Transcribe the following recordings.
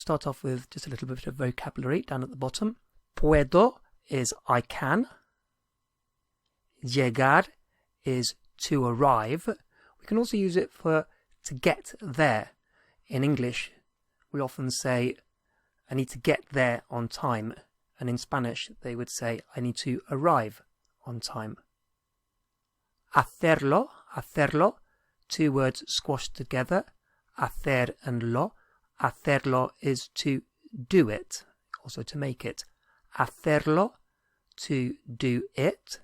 start off with just a little bit of vocabulary down at the bottom. Puedo is I can. Llegar is to arrive. We can also use it for to get there. In English, we often say, I need to get there on time. And in Spanish, they would say, I need to arrive on time. Hacerlo, hacerlo, two words squashed together, hacer and lo. Hacerlo is to do it, also to make it. Hacerlo, to do it.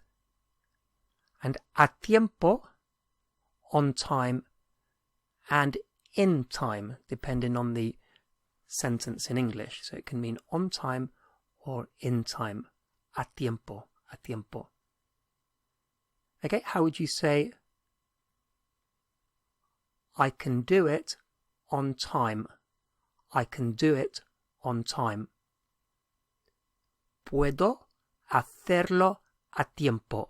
And a tiempo, on time, and in time, depending on the sentence in English. So it can mean on time or in time. A tiempo, a tiempo. Okay, how would you say I can do it on time? I can do it on time. Puedo hacerlo a tiempo.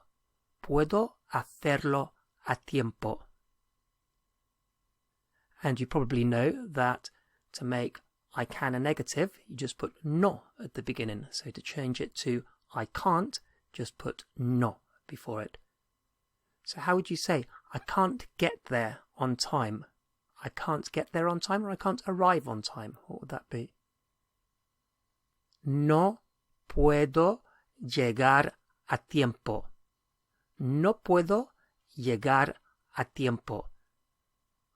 Puedo hacerlo a tiempo. And you probably know that to make I can a negative, you just put no at the beginning. So to change it to I can't, just put no before it. So how would you say, I can't get there on time? I can't get there on time, or I can't arrive on time? What would that be? No puedo llegar a tiempo. No puedo llegar a tiempo.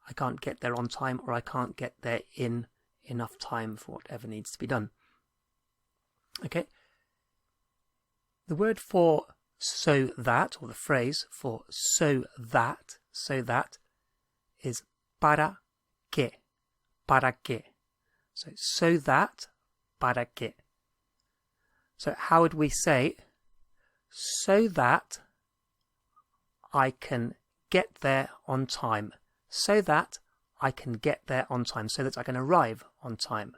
I can't get there on time, or I can't get there in enough time for whatever needs to be done. Okay. The word for so that, or the phrase for so that is para qué. Para qué. So that, para qué. So how would we say, so that I can get there on time? So that I can get there on time, so that I can arrive on time.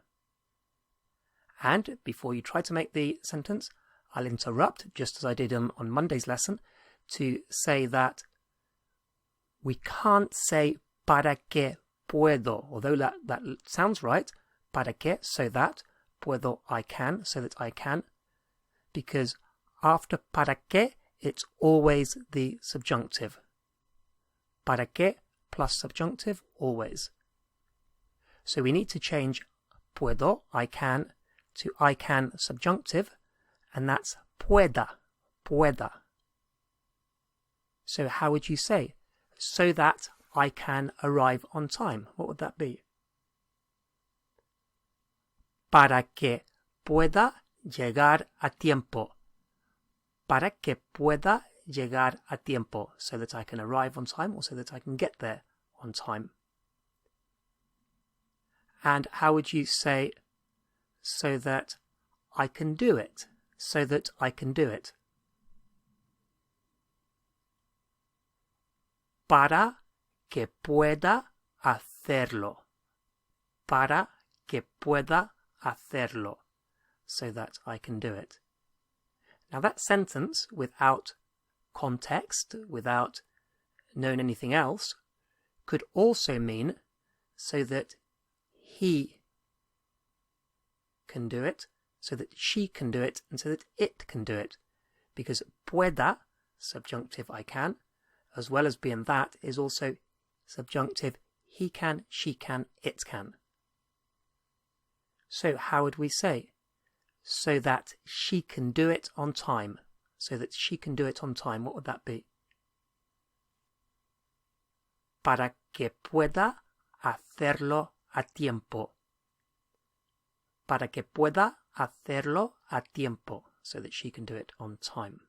And before you try to make the sentence, I'll interrupt, just as I did on Monday's lesson, to say that we can't say para que puedo, although that sounds right, para que, so that, puedo, I can, so that I can, because after para que, it's always the subjunctive. Para que plus subjunctive, always. So we need to change puedo, I can, to I can subjunctive, and that's pueda, pueda. So how would you say, so that I can arrive on time? What would that be? Para que pueda llegar a tiempo. Para que pueda llegar a tiempo, so that I can arrive on time, or so that I can get there on time. And how would you say, so that I can do it? So that I can do it. Para que pueda hacerlo. Para que pueda hacerlo. So that I can do it. Now that sentence, without context, without knowing anything else, could also mean so that he can do it, so that she can do it, and so that it can do it. Because pueda, subjunctive I can, as well as being that, is also subjunctive he can, she can, it can. So how would we say? So that she can do it on time. So that she can do it on time. What would that be? Para que pueda hacerlo a tiempo. Para que pueda hacerlo a tiempo. So that she can do it on time.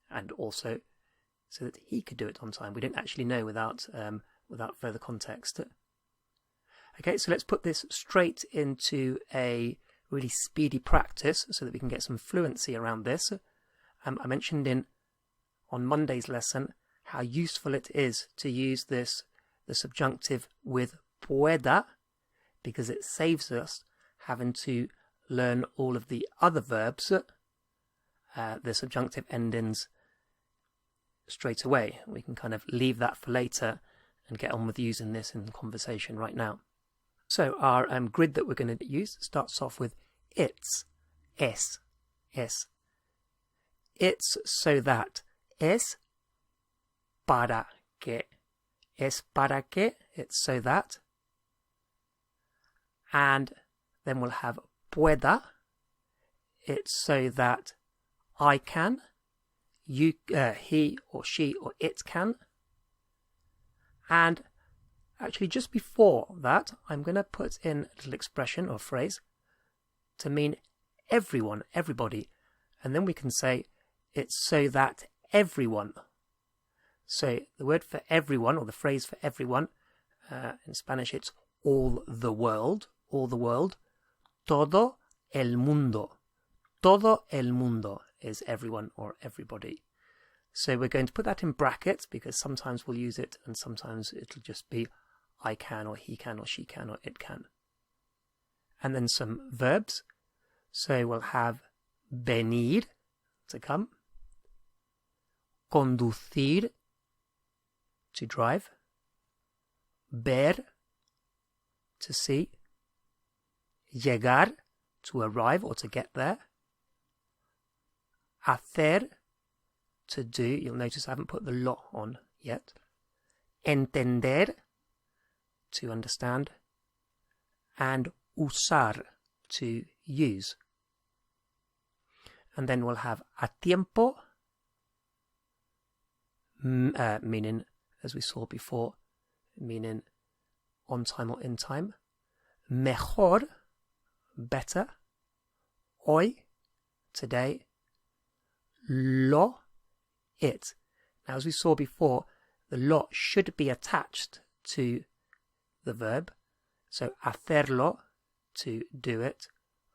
And also so that he could do it on time. We don't actually know without further context. Okay, so let's put this straight into a really speedy practice so that we can get some fluency around this. I mentioned on Monday's lesson how useful it is to use the subjunctive with pueda, because it saves us having to learn all of the other verbs, the subjunctive endings, straight away. We can kind of leave that for later and get on with using this in conversation right now. So our grid that we're going to use starts off with it's, es, es. It's so that, es para que, es para que, it's so that. And then we'll have pueda, it's so that I can, you, he or she or it can. And actually just before that, I'm going to put in a little expression or phrase to mean everyone, everybody. And then we can say it's so that everyone. So the word for everyone, or the phrase for everyone, in Spanish it's all the world, all the world. Todo el mundo. Todo el mundo is everyone or everybody. So we're going to put that in brackets because sometimes we'll use it and sometimes it'll just be I can or he can or she can or it can. And then some verbs. So we'll have venir, to come, conducir, to drive, ver, to see, llegar, to arrive or to get there, hacer, to do. You'll notice I haven't put the lo on yet. Entender, to understand, and usar, to use. And then we'll have a tiempo, meaning, as we saw before, meaning on time or in time. Mejor, better. Hoy, today. Lo, it. Now, as we saw before, the lo should be attached to the verb. So hacerlo, to do it.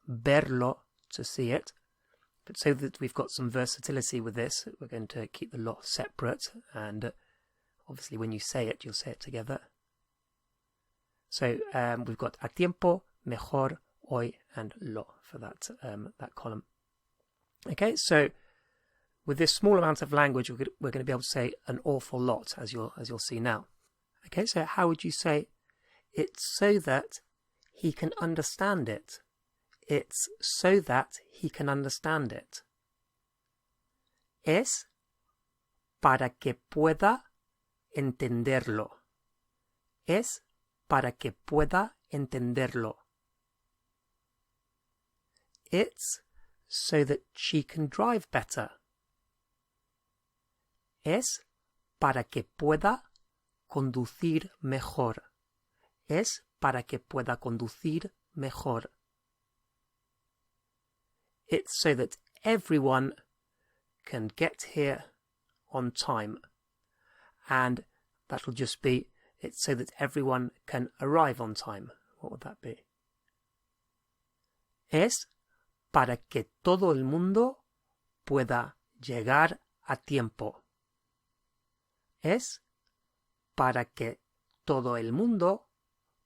Verlo, to see it. But so that we've got some versatility with this, we're going to keep the lo separate. And obviously when you say it, you'll say it together. So we've got a tiempo, mejor, hoy, and lo for that, that column. Okay, so with this small amount of language, we're going to be able to say an awful lot, as you'll see now. Okay, so how would you say it's so that he can understand it? It's so that he can understand it. Es para que pueda entenderlo. Es para que pueda entenderlo. It's so that she can drive better. Es para que pueda conducir mejor. Es para que pueda conducir mejor. It's so that everyone can get here on time. And that'll just be, it's so that everyone can arrive on time. What would that be? Es para que todo el mundo pueda llegar a tiempo. Es para que todo el mundo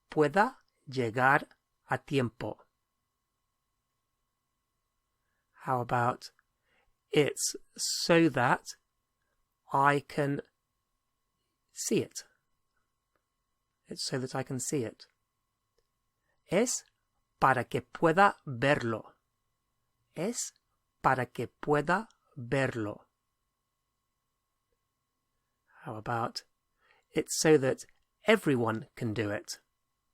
pueda llegar a tiempo. How about it's so that I can see it. It's so that I can see it. Es para que pueda verlo. Es para que pueda verlo. How about it's so that everyone can do it.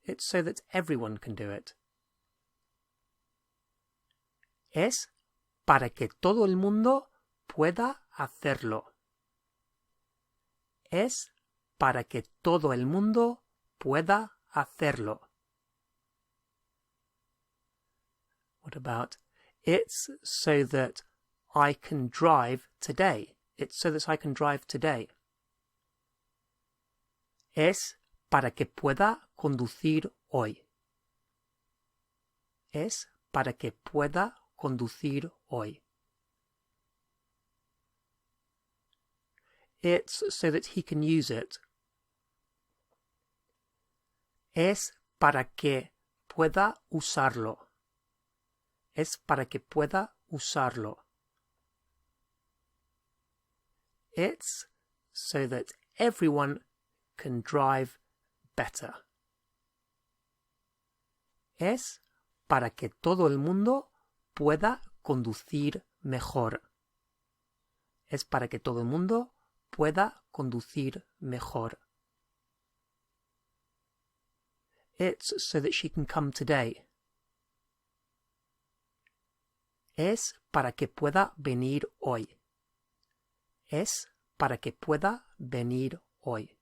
It's so that everyone can do it. Es para que todo el mundo pueda hacerlo. Es para que todo el mundo pueda hacerlo. What about it's so that I can drive today? It's so that I can drive today. Es para que pueda conducir hoy. Es para que pueda conducir hoy. It's so that he can use it. Es para que pueda usarlo. Es para que pueda usarlo. It's so that everyone can drive better. Es para que todo el mundo pueda conducir mejor. Es para que todo el mundo pueda conducir mejor. It's so that she can come today. Es para que pueda venir hoy. Es para que pueda venir hoy.